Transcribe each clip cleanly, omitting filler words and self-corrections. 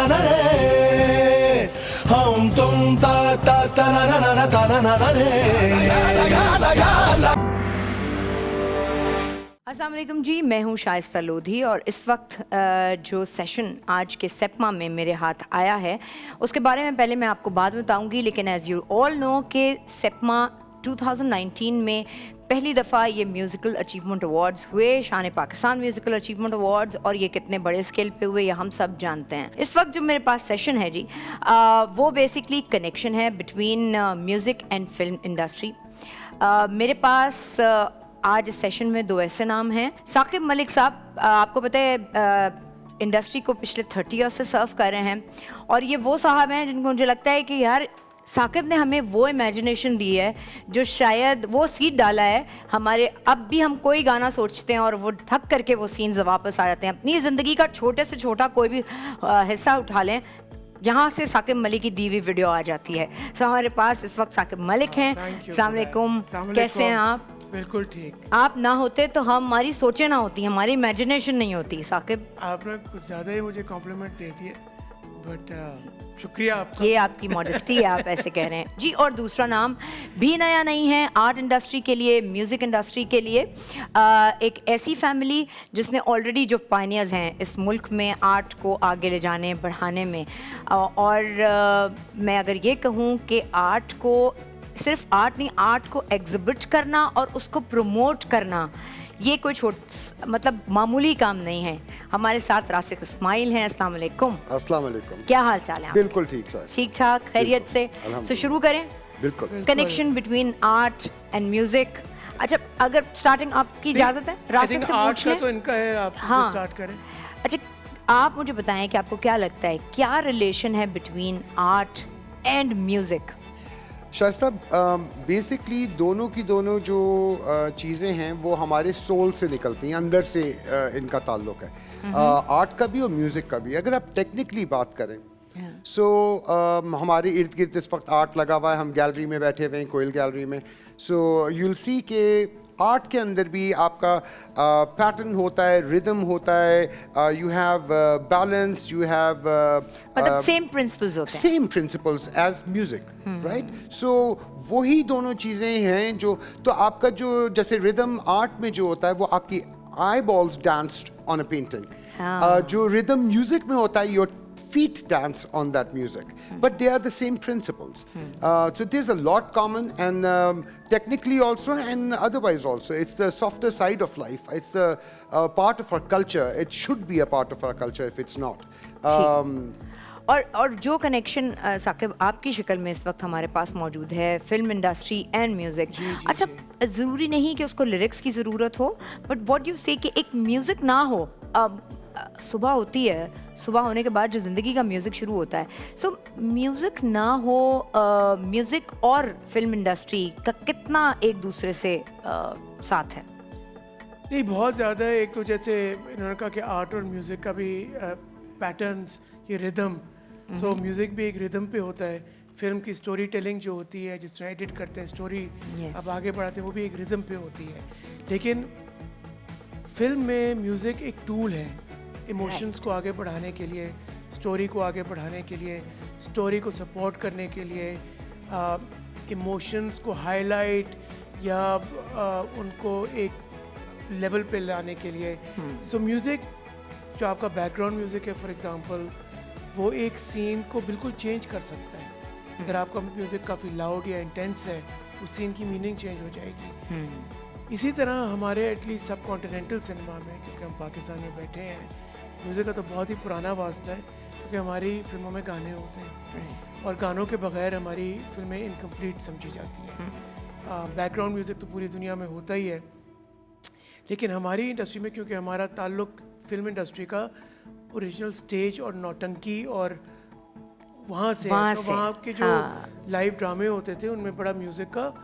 ना रे, हम तुम ता ता ता ना ना ना ता ना ना रे। अस्सलाम वालेकुम जी, मैं हूँ शाइस्ता लोधी और इस वक्त जो सेशन आज के सेपमा में मेरे हाथ आया है उसके बारे में पहले मैं आपको बाद में बताऊँगी, लेकिन एज़ यू ऑल नो कि सेपमा 2019 में पहली दफ़ा ये म्यूज़िकल अचीवमेंट अवार्ड्स हुए, शान पाकिस्तान म्यूज़िकल अचीवमेंट अवार्ड्स, और ये कितने बड़े स्केल पे हुए ये हम सब जानते हैं। इस वक्त जो मेरे पास सेशन है जी, वो बेसिकली कनेक्शन है between music and film industry. मेरे पास आज इस सेशन में दो ऐसे नाम हैं। साकिब मलिक साहब, आपको पता है इंडस्ट्री को पिछले 30 ईयर से सर्व कर रहे हैं, और ये वो साहब हैं जिनको मुझे लगता है कि यार साकिब ने हमें वो इमेजिनेशन दी है जो शायद वो सीड डाला है हमारे। अब भी हम कोई गाना सोचते हैं और वो थक करके वो सीन्स वापस आ जाते हैं। अपनी ज़िंदगी का छोटे से छोटा कोई भी हिस्सा उठा लें, यहाँ से साकिब मलिक की दी हुई वीडियो आ जाती है। तो हमारे पास इस वक्त साकिब मलिक हैं। अस्सलाम वालेकुम, कैसे हैं आप? बिल्कुल ठीक। आप ना होते तो हमारी सोचें ना होती, हमारी इमेजिनेशन नहीं होती। साकिब, आपने कुछ ज़्यादा ही मुझे कॉम्प्लीमेंट दे दिए, बट शुक्रिया आपका। ये आपकी मॉडेस्टी है, आप ऐसे कह रहे हैं जी। और दूसरा नाम भी नया नहीं है आर्ट इंडस्ट्री के लिए, म्यूज़िक इंडस्ट्री के लिए। एक ऐसी फैमिली जिसने ऑलरेडी जो पायनियर्स हैं इस मुल्क में आर्ट को आगे ले जाने बढ़ाने में, और मैं अगर ये कहूँ कि आर्ट को सिर्फ आर्ट नहीं, आर्ट को एग्जिबिट करना और उसको प्रमोट करना ये कोई मतलब मामूली काम नहीं है। हमारे साथ राशिद इस्माइल हैं। अस्सलाम वालेकुम। अस्सलाम वालेकुम। क्या हाल चाल है? बिल्कुल ठीक ठाक। ठीक ठाक, खैरियत से। तो शुरू करें। बिल्कुल। Connection between art and music. अच्छा, अगर स्टार्टिंग आपकी इजाजत है राशिद से पूछ लें। तो इनका है, आप हाँ, स्टार्ट करें। अच्छा, आप मुझे बताएं कि आपको क्या लगता है क्या रिलेशन है between art and music? Shaista, basically दोनों की दोनों जो चीज़ें हैं वो हमारे सोल से निकलती हैं, अंदर से इनका ताल्लुक है, आर्ट का भी और म्यूज़िक का भी। अगर आप टेक्निकली बात करें हमारे इर्द गिर्द इस वक्त आर्ट लगा हुआ है, हम गैलरी में बैठे हुए हैं, कोयल गैलरी में। सो यूल सी के आर्ट के अंदर भी आपका पैटर्न होता है, रिदम होता है, you have balance, you have मतलब सेम प्रिंसिपल्स होते हैं, same principles as music, right? So वही दोनों चीज़ें हैं जो, तो आपका जो जैसे रिदम आर्ट में जो होता है वो आपकी आई balls danced on a painting, जो रिदम म्यूजिक में होता है your feet dance on that music, but they are the same principles. So there's a lot common, and technically also and otherwise also. It's the softer side of life. It's the part of our culture. It should be a part of our culture if it's not. और जो connection Saqib आपकी शक्ल में इस वक्त हमारे पास मौजूद है, फिल्म इंडस्ट्री एंड म्यूज़िक। अच्छा, ज़रूरी नहीं कि उसको लिरिक्स की ज़रूरत हो, बट व्हाट यू से कि एक म्यूज़िक ना हो। सुबह होती है, सुबह होने के बाद जो ज़िंदगी का म्यूज़िक शुरू होता है, सो म्यूज़िक ना हो, म्यूज़िक और फिल्म इंडस्ट्री का कितना एक दूसरे से साथ है? नहीं, बहुत ज़्यादा है। एक तो जैसे इन्होंने कहा कि आर्ट और म्यूज़िक का भी पैटर्न्स, ये रिदम, सो म्यूज़िक भी एक रिदम पे होता है। फिल्म की स्टोरी टेलिंग जो होती है, जिस तरह एडिट करते हैं स्टोरी, अब आगे बढ़ाते हैं, वो भी एक रिदम पे होती है। लेकिन फिल्म में म्यूज़िक एक टूल है इमोशंस को आगे बढ़ाने के लिए, स्टोरी को आगे बढ़ाने के लिए, स्टोरी को सपोर्ट करने के लिए, इमोशंस को हाईलाइट या उनको एक लेवल पे लाने के लिए। सो म्यूज़िक जो आपका बैकग्राउंड म्यूज़िक है फॉर एग्जांपल, वो एक सीन को बिल्कुल चेंज कर सकता है। अगर आपका म्यूज़िक काफ़ी लाउड या इंटेंस है, उस सीन की मीनिंग चेंज हो जाएगी। इसी तरह हमारे एटलीस्ट सब कॉन्टिनेंटल सिनेमा में, क्योंकि हम पाकिस्तान में बैठे हैं, म्यूज़िक का तो बहुत ही पुराना वास्ता है, क्योंकि हमारी फिल्मों में गाने होते हैं और गानों के बगैर हमारी फिल्में इनकम्प्लीट समझी जाती हैं। बैकग्राउंड म्यूज़िक तो पूरी दुनिया में होता ही है, लेकिन हमारी इंडस्ट्री में क्योंकि हमारा ताल्लुक फिल्म इंडस्ट्री का ओरिजिनल स्टेज और नौटंकी और वहाँ से, तो वहाँ के जो लाइव ड्रामे होते थे उनमें बड़ा म्यूज़िक का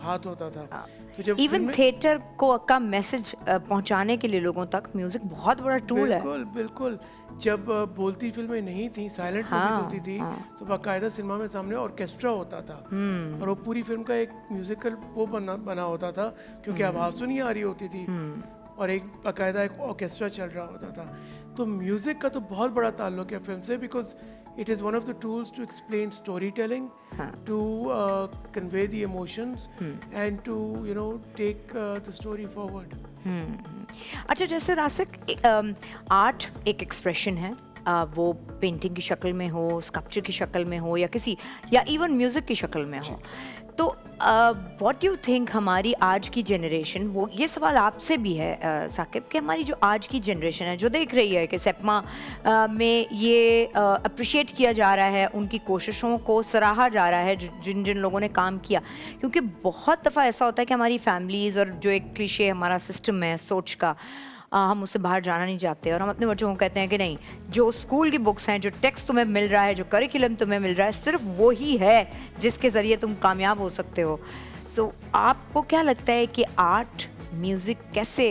हाथ होता था। तो जब इवन थिएटर को का मैसेज पहुंचाने के लिए लोगों तक म्यूजिक बहुत बड़ा टूल है। बिल्कुल बिल्कुल। जब बोलती फिल्में नहीं थी, साइलेंट मूवीज होती थी, तो बाकायदा सिनेमा में सामने ऑर्केस्ट्रा होता था और वो पूरी फिल्म का एक म्यूजिकल वो बना होता था, क्योंकि आवाज़ तो नहीं आ रही होती थी, और एक बाकायदा एक ऑर्केस्ट्रा चल रहा होता था. तो म्यूज़िक का तो बहुत बड़ा ताल्लुक है फिल्म से, because it is one of the tools to explain storytelling, to convey the emotions, and to take the story forward. अच्छा, जैसे रासिक, आर्ट एक एक्सप्रेशन है, वो पेंटिंग की शक्ल में हो, स्कल्पचर की शक्ल में हो, या इवन म्यूज़िक की शक्ल में हो. तो व्हाट यू थिंक हमारी आज की जनरेशन, वो ये सवाल आपसे भी है साकिब, कि हमारी जो आज की जनरेशन है जो देख रही है कि सेप्मा में ये अप्रिशिएट किया जा रहा है, उनकी कोशिशों को सराहा जा रहा है जिन जिन लोगों ने काम किया. क्योंकि बहुत दफ़ा ऐसा होता है कि हमारी फैमिलीज़ और जो एक क्लीशे हमारा सिस्टम है सोच का, हम उससे बाहर जाना नहीं चाहते और हम अपने बच्चों को कहते हैं कि नहीं, जो स्कूल की बुक्स हैं, जो टेक्स्ट तुम्हें मिल रहा है, जो करिकुलम तुम्हें मिल रहा है, सिर्फ वो ही है जिसके ज़रिए तुम कामयाब हो सकते हो. सो आपको क्या लगता है कि आर्ट म्यूज़िक कैसे?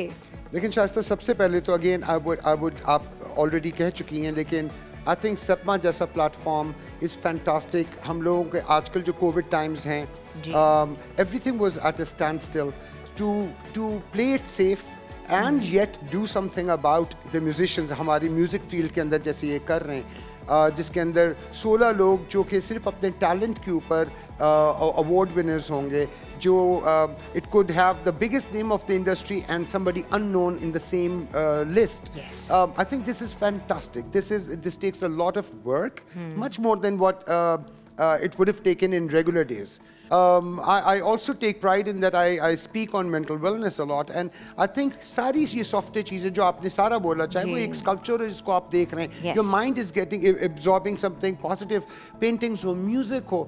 लेकिन शायस्ता, सबसे पहले तो अगेन आई वुड आप ऑलरेडी कह चुकी हैं, लेकिन आई थिंक सेप्मा जैसा प्लेटफॉर्म इज़ फैंटास्टिक. हम लोगों के आजकल जो कोविड टाइम्स हैं, everything was at a standstill. To play it safe and yet do something about the musicians. हमारी म्यूज़िक फील्ड के अंदर जैसे ये कर रहे हैं, जिसके अंदर 16 लोग जो कि सिर्फ अपने टैलेंट के ऊपर अवार्ड विनर्स होंगे, जो it could have the biggest name of the industry and somebody unknown in the same list. Yes. I think this is fantastic. This takes a lot of work, much more than what it would have taken in regular days. I also take pride in that I speak on mental wellness a lot, and I think सारी ये software चीज़ें जो आपने सारा बोला, चाहे वो एक स्कल्पचर है जिसको आप देख रहे हैं, your mind is getting absorbing something positive, paintings हो, म्यूज़िक हो,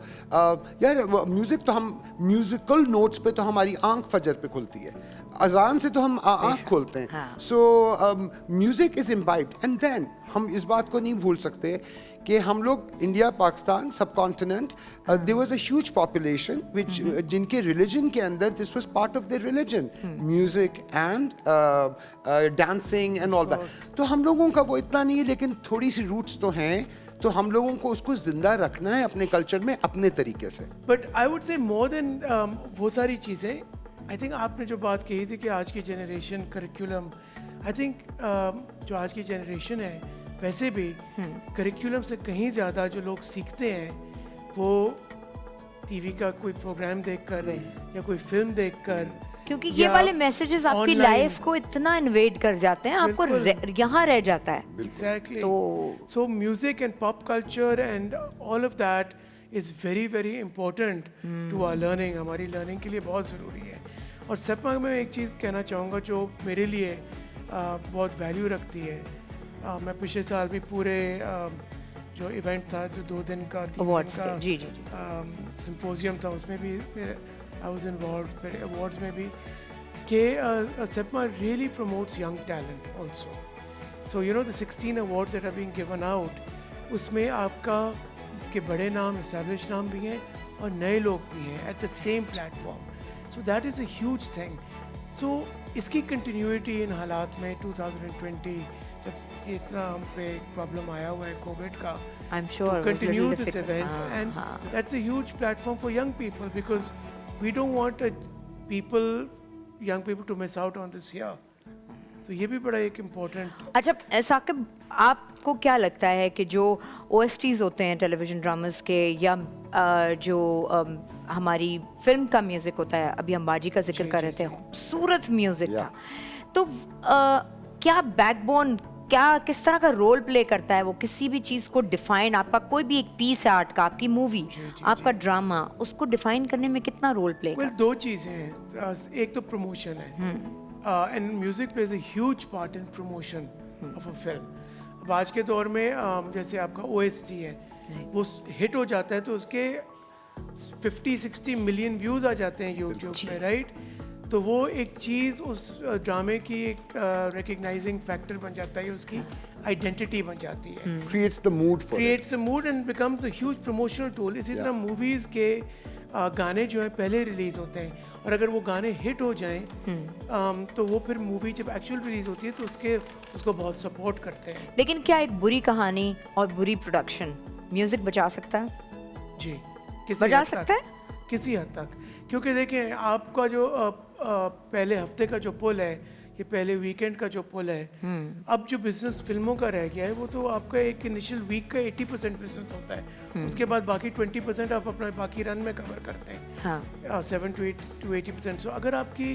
यार म्यूज़िक तो हम म्यूज़िकल नोट्स पे तो हमारी आंख फजर पे खुलती है, अजान से तो हम आंख खोलते हैं. So music is imbibed, and then हम इस बात को नहीं भूल सकते कि हम लोग India, Pakistan, subcontinent, there was a huge population which जिनके रिलीजन के अंदर this was part of their religion, music and dancing and all that. तो हम लोगों का वो इतना नहीं है, लेकिन थोड़ी सी रूट्स तो हैं, तो हम लोगों को उसको जिंदा रखना है अपने कल्चर में अपने तरीके से. But I would say more than वो सारी चीज़ें, आई थिंक आपने जो बात कही थी कि आज की जनरेशन करिकुलम, आई थिंक जो आज की जनरेशन है वैसे भी करिकुलम से कहीं ज़्यादा जो लोग सीखते हैं वो टीवी का कोई प्रोग्राम देखकर या कोई फिल्म देखकर, क्योंकि ये वाले मैसेजेस आपकी लाइफ को इतना इन्वेड कर जाते हैं, आपको यहाँ रह जाता है. Exactly. So music and pop culture and all of that is very very important to our learning. हमारी लर्निंग के लिए बहुत ज़रूरी है. और सेप्मा में एक चीज़ कहना चाहूँगा जो मेरे लिए बहुत वैल्यू रखती है. मैं पिछले साल भी पूरे जो इवेंट था, जो 2 दिन का 3 दिन का सिम्पोजियम था, उसमें भी मेरे आई वाज इन्वॉल्व्ड. फिर अवार्ड्स में भी कि Sepma really promotes young talent also. So the 16 awards that are being given out, उसमें आपका के बड़े नाम, एस्टैब्लिश नाम भी हैं और नए लोग भी हैं at the same platform. So that is a huge thing. So इसकी कंटिन्यूटी इन हालात में 2020 जब इतना हम पे प्रॉब्लम आया हुआ है कोविड का, I'm sure continue this event, and that's a huge platform for young people, because we don't want young people to miss out on this year. तो ये भी बड़ा एक इम्पोर्टेंट. अच्छा साकिब, आपको क्या लगता है कि जो OSTs होते हैं टेलीविज़न ड्रामास के, या जो हमारी फिल्म का म्यूज़िक होता है, अभी हम बाजी का जिक्र कर रहे थे, खूबसूरत म्यूज़िक था, तो क्या बैकबोन, क्या किस तरह का रोल प्ले करता है वो किसी भी चीज़ को डिफाइन, आपका कोई भी एक पीस है आर्ट का, आपकी मूवी, आपका ड्रामा, उसको डिफाइन करने में कितना रोल प्ले करता है? 2 चीज़ें हैं. एक तो प्रमोशन है, and music plays a huge part in promotion of a film. अब आज के दौर में जैसे आपका OST है, वो हिट हो जाता है तो उसके 50-60 मिलियन व्यूज़ आ जाते हैं यूट्यूब पे, राइट? तो वो एक चीज़ उस ड्रामे की एक रिकग्नाइजिंग फैक्टर बन जाता है, उसकी आइडेंटिटी बन जाती है. Creates the mood and becomes a huge promotional tool. इसी तरह मूवीज़ के गाने जो हैं पहले रिलीज़ होते हैं, और अगर वो गाने हिट हो जाएं तो वो फिर मूवी जब एक्चुअल रिलीज़ होती है तो उसको बहुत सपोर्ट करते हैं. लेकिन क्या एक बुरी कहानी और बुरी प्रोडक्शन म्यूज़िक बचा सकता है? जी, बचा सकता है किसी हद तक. क्योंकि देखें, आपका जो पहले हफ्ते का जो पुल है ये पहले वीकेंड का जो पुल है, अब जो बिजनेस फिल्मों का रह गया है वो तो आपका एक इनिशियल वीक का 80% बिजनेस होता है, उसके बाद बाकी 20% आप अपना बाकी रन में कवर करते हैं। हाँ 7 to 80%। सो अगर आपकी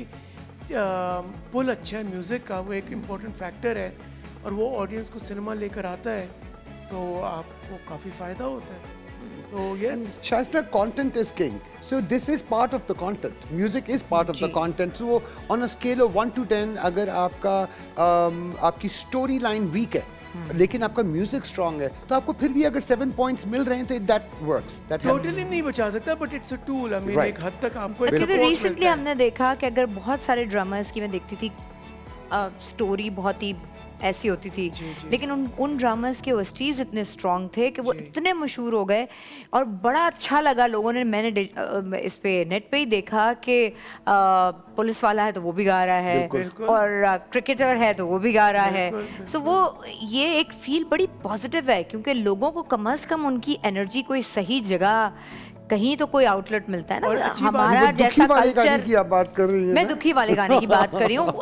पुल अच्छा है म्यूज़िक का, वो एक इम्पोर्टेंट फैक्टर है और वो ऑडियंस को सिनेमा लेकर आता है तो आपको काफ़ी फ़ायदा होता है। तो yes, Shaista, content is king. So this is part of the content. Music is part of the content. So on a scale of 1 to 10, अगर आपकी story line weak है, लेकिन आपका म्यूजिक स्ट्रांग है, तो आपको फिर भी अगर 7 पॉइंट्स मिल रहे हैं तो दैट वर्क्स, दैट टोटली नहीं बचा सकता, but it's a tool. I mean एक हद तक आपको एक क्योंकि support रिसेंटली मिलता है। हमने देखा कि अगर बहुत सारे ड्रामास की मैं देखती थी, स्टोरी बहुत ही ऐसी होती थी, लेकिन उन ड्रामास के ओएसटीज इतने स्ट्रॉन्ग थे कि वो इतने मशहूर हो गए और बड़ा अच्छा लगा लोगों ने। मैंने इस पे नेट पे ही देखा कि पुलिस वाला है तो वो भी गा रहा है, और क्रिकेटर है तो वो भी गा रहा है। सो वो ये एक फील बड़ी पॉजिटिव है, क्योंकि लोगों को कम से कम उनकी एनर्जी कोई सही जगह, कहीं तो कोई आउटलेट मिलता है ना। हमारा जैसा कल्चर की आप बात कर रही हैं, मैं दुखी वाले गाने की बात कर रही हूँ,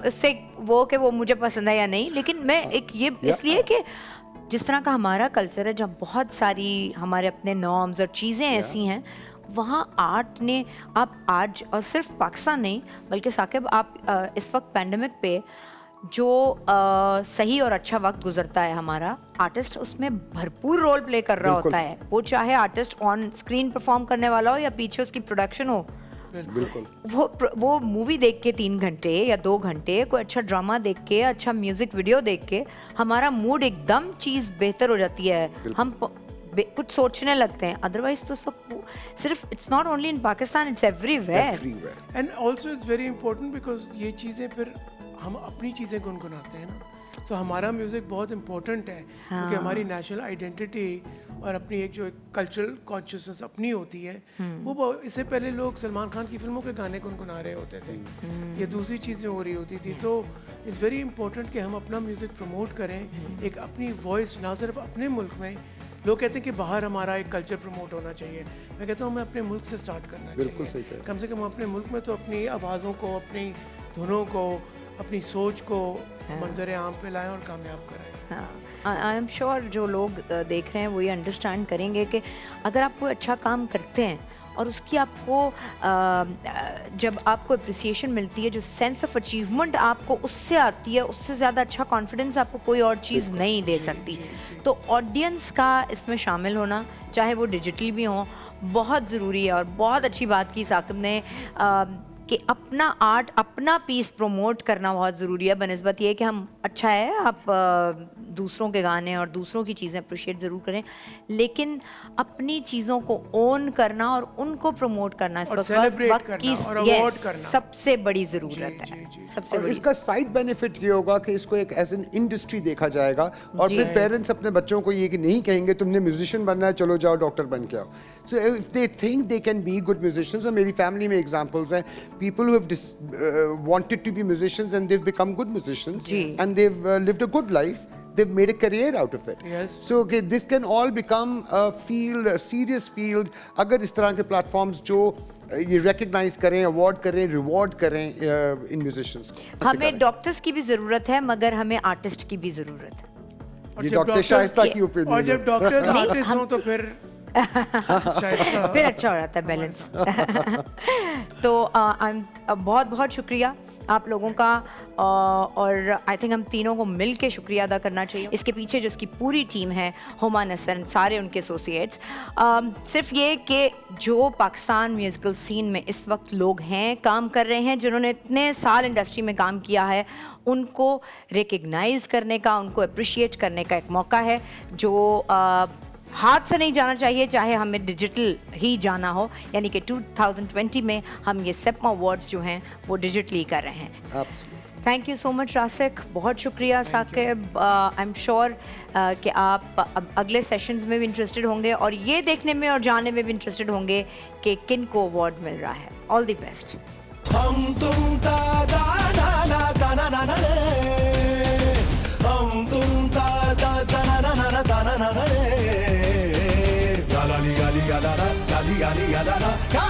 उससे वो कि वो मुझे पसंद है या नहीं, लेकिन मैं एक ये इसलिए कि जिस तरह का हमारा कल्चर है, जहाँ बहुत सारी हमारे अपने नॉर्म्स और चीज़ें ऐसी हैं, वहाँ आर्ट ने आप आज, और सिर्फ पाकिस्तान नहीं बल्कि साकिब आप इस वक्त पैंडेमिक पे जो सही और अच्छा वक्त गुजरता है हमारा, आर्टिस्ट उसमें भरपूर रोल प्ले कर रहा होता है, वो चाहे आर्टिस्ट ऑन स्क्रीन परफॉर्म करने वाला हो या पीछे उसकी प्रोडक्शन हो। बिल्कुल वो मूवी देख के 3 घंटे या 2 घंटे, कोई अच्छा ड्रामा देख के, अच्छा म्यूजिक वीडियो देख के हमारा मूड एकदम चीज़ बेहतर हो जाती है, हम कुछ सोचने लगते हैं। अदरवाइज तो उस वक्त सिर्फ it's not only in Pakistan, it's everywhere. And also it's very important because ये चीज़ें फिर हम अपनी चीज़ें गुनगुनाते हैं ना। सो हमारा म्यूज़िक बहुत इंपॉर्टेंट है, क्योंकि हमारी नेशनल आइडेंटिटी और अपनी एक जो कल्चरल कॉन्शियसनेस अपनी होती है, वो इससे पहले लोग सलमान खान की फिल्मों के गाने गुनगुना रहे होते थे, ये दूसरी चीज़ें हो रही होती थी। सो इट्स वेरी इंपॉर्टेंट कि हम अपना म्यूज़िक प्रमोट करें, एक अपनी वॉइस, ना सिर्फ अपने मुल्क में। लोग कहते हैं कि बाहर हमारा एक कल्चर प्रमोट होना चाहिए, मैं कहता हूँ हमें अपने मुल्क से स्टार्ट करना चाहिए। कम से कम अपने मुल्क में तो अपनी आवाज़ों को, अपनी धुनों को, अपनी सोच को मंजर आम पे लाएं और कामयाब कराएं। आई एम श्योर जो लोग देख रहे हैं वो ये अंडरस्टैंड करेंगे कि अगर आप कोई अच्छा काम करते हैं और उसकी आपको जब आपको अप्रिसिएशन मिलती है, जो सेंस ऑफ अचीवमेंट आपको उससे आती है, उससे ज़्यादा अच्छा कॉन्फिडेंस आपको कोई और चीज़ नहीं दे सकती। तो ऑडियंस का इसमें शामिल होना, चाहे वो डिजिटल भी हो, बहुत ज़रूरी है। और बहुत अच्छी बात की साकिब ने कि अपना आर्ट, अपना पीस प्रमोट करना बहुत ज़रूरी है, बनस्बत ये कि हम अच्छा है आप दूसरों के गाने और दूसरों की चीज़ें अप्रिशिएट ज़रूर करें, लेकिन अपनी चीज़ों को ओन करना और उनको प्रमोट करना इस वक्त की सबसे बड़ी ज़रूरत है। सबसे और इसका साइड बेनिफिट ये होगा कि इसको एक एज एन इंडस्ट्री देखा जाएगा, और फिर पेरेंट्स अपने बच्चों को ये कि नहीं कहेंगे तुमने म्यूजिशियन बनना है, चलो जाओ डॉक्टर बन के आओ। So if they think they can be good musicians, और मेरी फैमिली में एग्जांपल्स हैं, people who have wanted to be musicians and they've become good musicians, and they've lived a good life, they've made a career out of it. Yes. So okay, this can all become a field, a serious field, अगर इस तरह के platforms जो ये recognize करें, award करें, reward करें इन musicians को। हमें डॉक्टर्स की भी ज़रूरत है, मगर हमें आर्टिस्ट की भी ज़रूरत है। ये डॉक्टर शाइस्ता की ओपिनियन। और जब डॉक्टर्स आर्टिस्ट हो तो फिर फिर अच्छा हो जाता है बैलेंस। तो बहुत बहुत शुक्रिया आप लोगों का, और आई थिंक हम तीनों को मिल के शुक्रिया अदा करना चाहिए। इसके पीछे जो इसकी पूरी टीम है, हुमा नसर, सारे उनके एसोसिएट्स, सिर्फ ये कि जो पाकिस्तान म्यूज़िकल सीन में इस वक्त लोग हैं, काम कर रहे हैं, जिन्होंने इतने साल इंडस्ट्री में काम किया है, उनको रिकग्नाइज़ करने का, उनको अप्रिशिएट करने का एक मौका है जो हाथ से नहीं जाना चाहिए, चाहे हमें डिजिटल ही जाना हो। यानी कि 2020 में हम ये सेप्मा अवार्ड्स जो हैं वो डिजिटली कर रहे हैं। थैंक यू सो मच रासिक, बहुत शुक्रिया साकिब। आई एम श्योर कि आप अगले सेशंस में भी इंटरेस्टेड होंगे और ये देखने में और जानने में भी इंटरेस्टेड होंगे कि किन को अवार्ड मिल रहा है। All the best. हम तुम ता दा ना ना दा ना ना ना रे, हम तुम ता दा दा ना ना ना दा ना ना रे, ला ला ली गा ली गा ला ला ला ली गा ली गा ला ला।